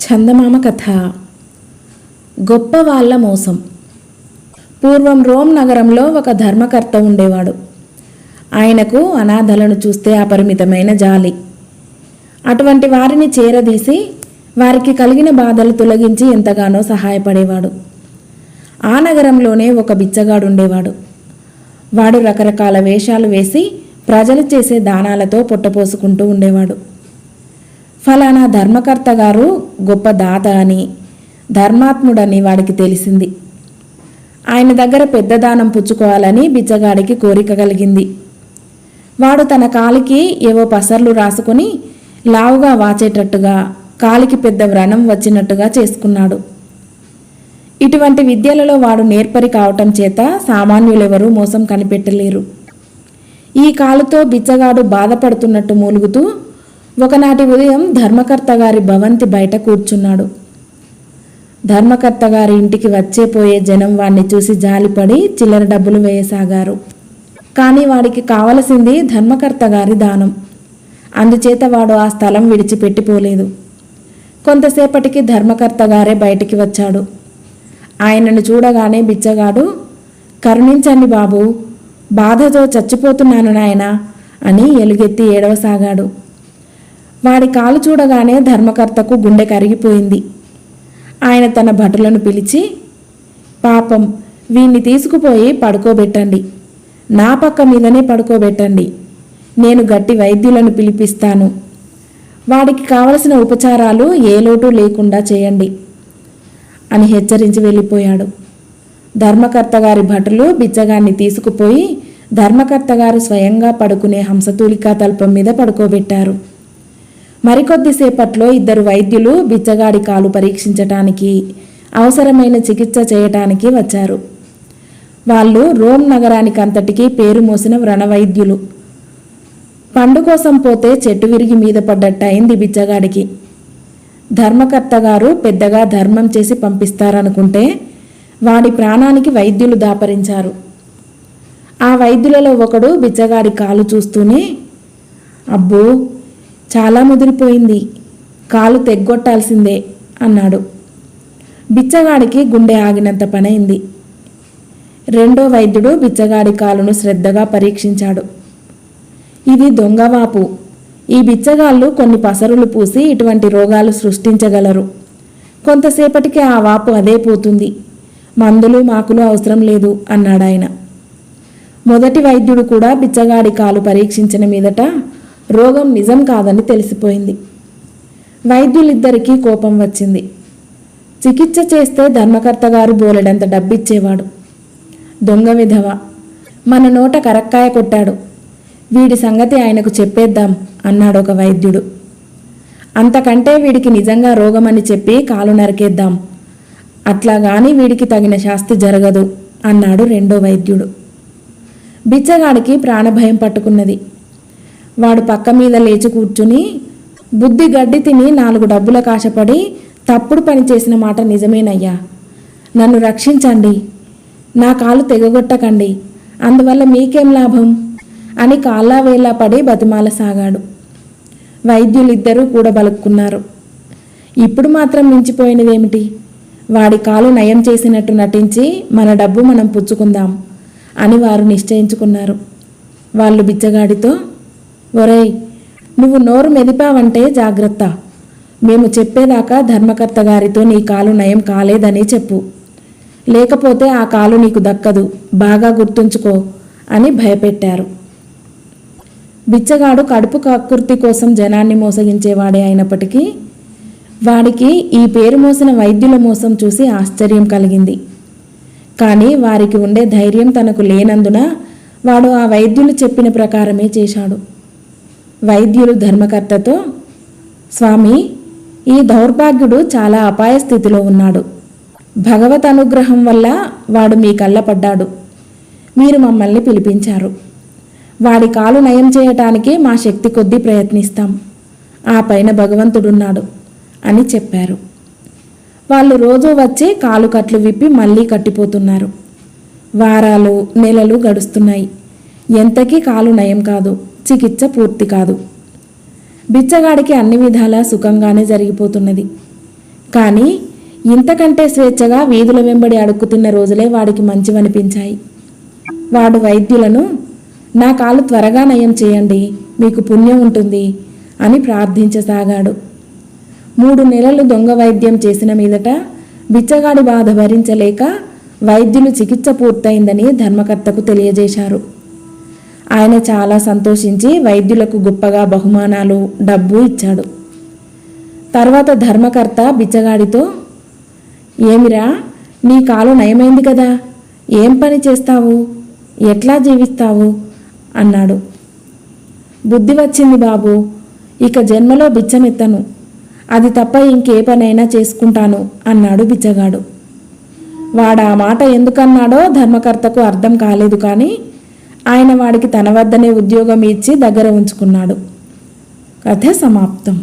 చందమామ కథ. గొప్ప వాళ్ళ మోసం. పూర్వం రోమ్ నగరంలో ఒక ధర్మకర్త ఉండేవాడు. ఆయనకు అనాథలను చూస్తే అపరిమితమైన జాలి. అటువంటి వారిని చేరదీసి వారికి కలిగిన బాధలు తొలగించి ఎంతగానో సహాయపడేవాడు. ఆ నగరంలోనే ఒక బిచ్చగాడు ఉండేవాడు. వాడు రకరకాల వేషాలు వేసి ప్రజలు చేసే దానాలతో పొట్టపోసుకుంటూ ఉండేవాడు. ఫలానా ధర్మకర్త గారు గొప్ప దాత అని, ధర్మాత్ముడని వాడికి తెలిసింది. ఆయన దగ్గర పెద్ద దానం పుచ్చుకోవాలని బిచ్చగాడికి కోరిక కలిగింది. వాడు తన కాలికి ఏవో పసర్లు రాసుకుని లావుగా వాచేటట్టుగా, కాలికి పెద్ద వ్రణం వచ్చినట్టుగా చేసుకున్నాడు. ఇటువంటి విద్యలలో వాడు నేర్పరి కావటం చేత సామాన్యులెవరూ మోసం కనిపెట్టలేరు. ఈ కాలుతో బిచ్చగాడు బాధపడుతున్నట్టు మూలుగుతూ ఒకనాటి ఉదయం ధర్మకర్త గారి భవంతి బయట కూర్చున్నాడు. ధర్మకర్త గారి ఇంటికి వచ్చేపోయే జనం వాణ్ణి చూసి జాలిపడి చిల్లర డబ్బులు వేయసాగారు. కానీ వాడికి కావలసింది ధర్మకర్త గారి దానం. అందుచేత వాడు ఆ స్థలం విడిచిపెట్టిపోలేదు. కొంతసేపటికి ధర్మకర్త గారే బయటికి వచ్చాడు. ఆయనను చూడగానే బిచ్చగాడు, "కరుణించండి బాబు, బాధతో చచ్చిపోతున్నాను నాయనా" అని ఎలుగెత్తి ఏడవసాగాడు. వాడి కాలు చూడగానే ధర్మకర్తకు గుండె కరిగిపోయింది. ఆయన తన భటులను పిలిచి, "పాపం, వీణ్ణి తీసుకుపోయి పడుకోబెట్టండి, నా పక్క మీదనే పడుకోబెట్టండి. నేను గట్టి వైద్యులను పిలిపిస్తాను. వాడికి కావలసిన ఉపచారాలు ఏ లోటు లేకుండా చేయండి" అని హెచ్చరించి వెళ్ళిపోయాడు. ధర్మకర్త గారి భటులు బిచ్చగాన్ని తీసుకుపోయి ధర్మకర్త గారు స్వయంగా పడుకునే హంసతూలికా తల్పం మీద పడుకోబెట్టారు. మరికొద్దిసేపట్లో ఇద్దరు వైద్యులు బిచ్చగాడి కాలు పరీక్షించటానికి, అవసరమైన చికిత్స చేయటానికి వచ్చారు. వాళ్ళు రోమ్ నగరానికి అంతటికీ పేరు మోసిన వ్రణవైద్యులు. పండు కోసం పోతే చెట్టు విరిగి మీద పడ్డట్టయింది బిచ్చగాడికి. ధర్మకర్త గారు పెద్దగా ధర్మం చేసి పంపిస్తారనుకుంటే వాడి ప్రాణానికి వైద్యులు దాపరించారు. ఆ వైద్యులలో ఒకడు బిచ్చగాడి కాలు చూస్తూనే, "అబ్బో, చాలా ముదిరిపోయింది, కాలు తెగ్గొట్టాల్సిందే" అన్నాడు. బిచ్చగాడికి గుండె ఆగినంత పనైంది. రెండో వైద్యుడు బిచ్చగాడి కాలును శ్రద్ధగా పరీక్షించాడు. "ఇది దొంగవాపు. ఈ బిచ్చగాళ్ళు కొన్ని పసరులు పూసి ఇటువంటి రోగాలు సృష్టించగలరు. కొంతసేపటికి ఆ వాపు అదే పోతుంది. మందులు మాకులు అవసరం లేదు" అన్నాడాయన. మొదటి వైద్యుడు కూడా బిచ్చగాడి కాలు పరీక్షించిన మీదట రోగం నిజం కాదని తెలిసిపోయింది. వైద్యులిద్దరికీ కోపం వచ్చింది. చికిత్స చేస్తే ధర్మకర్త గారు బోలెడంత డబ్బిచ్చేవాడు. దొంగ విధవ, మన నోట కరక్కాయ కొట్టాడు, వీడి సంగతి ఆయనకు చెప్పేద్దాం అన్నాడు ఒక వైద్యుడు. "అంతకంటే వీడికి నిజంగా రోగమని చెప్పి కాలు నరికేద్దాం, అట్లాగాని వీడికి తగిన శాస్తి జరగదు" అన్నాడు రెండో వైద్యుడు. బిచ్చగాడికి ప్రాణభయం పట్టుకున్నది. వాడు పక్క మీద లేచి కూర్చుని, "బుద్ధి గడ్డి తిని 4 డబ్బుల కాశపడి తప్పుడు పని చేసిన మాట నిజమేనయ్యా. నన్ను రక్షించండి, నా కాలు తెగగొట్టకండి, అందువల్ల మీకేం లాభం" అని కాళ్ళా వేళ్ళా పడి బతిమాలసాగాడు. వైద్యులిద్దరూ కూడబలుక్కున్నారు. ఇప్పుడు మాత్రం మించిపోయినదేమిటి, వాడి కాలు నయం చేసినట్టు నటించి మన డబ్బు మనం పుచ్చుకుందాం అని వారు నిశ్చయించుకున్నారు. వాళ్ళు బిచ్చగాడితో, "ఒరేయ్, నువ్వు నోరు మెదిపావంటే జాగ్రత్త. మేము చెప్పేదాకా ధర్మకర్త గారితో నీ కాలు నయం కాలేదని చెప్పు, లేకపోతే ఆ కాలు నీకు దక్కదు, బాగా గుర్తుంచుకో" అని భయపెట్టారు. బిచ్చగాడు కడుపు కక్కుర్తి కోసం జనాన్ని మోసగించేవాడే అయినప్పటికీ వాడికి ఈ పేరు మోసిన వైద్యుల మోసం చూసి ఆశ్చర్యం కలిగింది. కానీ వారికి ఉండే ధైర్యం తనకు లేనందున వాడు ఆ వైద్యులు చెప్పిన ప్రకారమే చేశాడు. వైద్యులు ధర్మకర్తతో, "స్వామి, ఈ దౌర్భాగ్యుడు చాలా అపాయ స్థితిలో ఉన్నాడు. భగవత్ అనుగ్రహం వల్ల వాడు మీ కళ్ళపడ్డాడు. మీరు మమ్మల్ని పిలిపించారు. వాడి కాలు నయం చేయటానికి మా శక్తి కొద్దీ ప్రయత్నిస్తాం. ఆ పైన భగవంతుడున్నాడు" అని చెప్పారు. వాళ్ళు రోజూ వచ్చి కాలు కట్లు విప్పి మళ్ళీ కట్టిపోతున్నారు. వారాలు నెలలు గడుస్తున్నాయి. ఎంతకీ కాలు నయం కాదు, చికిత్స పూర్తి కాదు. బిచ్చగాడికి అన్ని విధాలా సుఖంగానే జరిగిపోతున్నది. కానీ ఇంతకంటే స్వేచ్ఛగా వీధుల వెంబడి అడుక్కుతిన్న రోజులే వాడికి మంచివనిపించాయి. వాడు వైద్యులను, నా కాలు త్వరగా నయం చేయండి, మీకు పుణ్యం ఉంటుంది అని ప్రార్థించసాగాడు. 3 నెలలు దొంగ వైద్యం చేసిన మీదట బిచ్చగాడి బాధ భరించలేక వైద్యులు చికిత్స పూర్తయిందని ధర్మకర్తకు తెలియజేశారు. ఆయన చాలా సంతోషించి వైద్యులకు గొప్పగా బహుమానాలు, డబ్బు ఇచ్చాడు. తర్వాత ధర్మకర్త బిచ్చగాడితో, ఏమిరా, నీ కాలు నయమైంది కదా, ఏం పని చేస్తావు, ఎట్లా జీవిస్తావు అన్నాడు. బుద్ధి వచ్చింది బాబు, ఇక జన్మలో బిచ్చమెత్తను, అది తప్ప ఇంకే పనైనా చేసుకుంటాను అన్నాడు బిచ్చగాడు. వాడా మాట ఎందుకన్నాడో ధర్మకర్తకు అర్థం కాలేదు. కానీ ఆయన వాడికి తన వద్దనే ఉద్యోగం ఇచ్చి దగ్గర ఉంచుకున్నాడు. కథ సమాప్తం.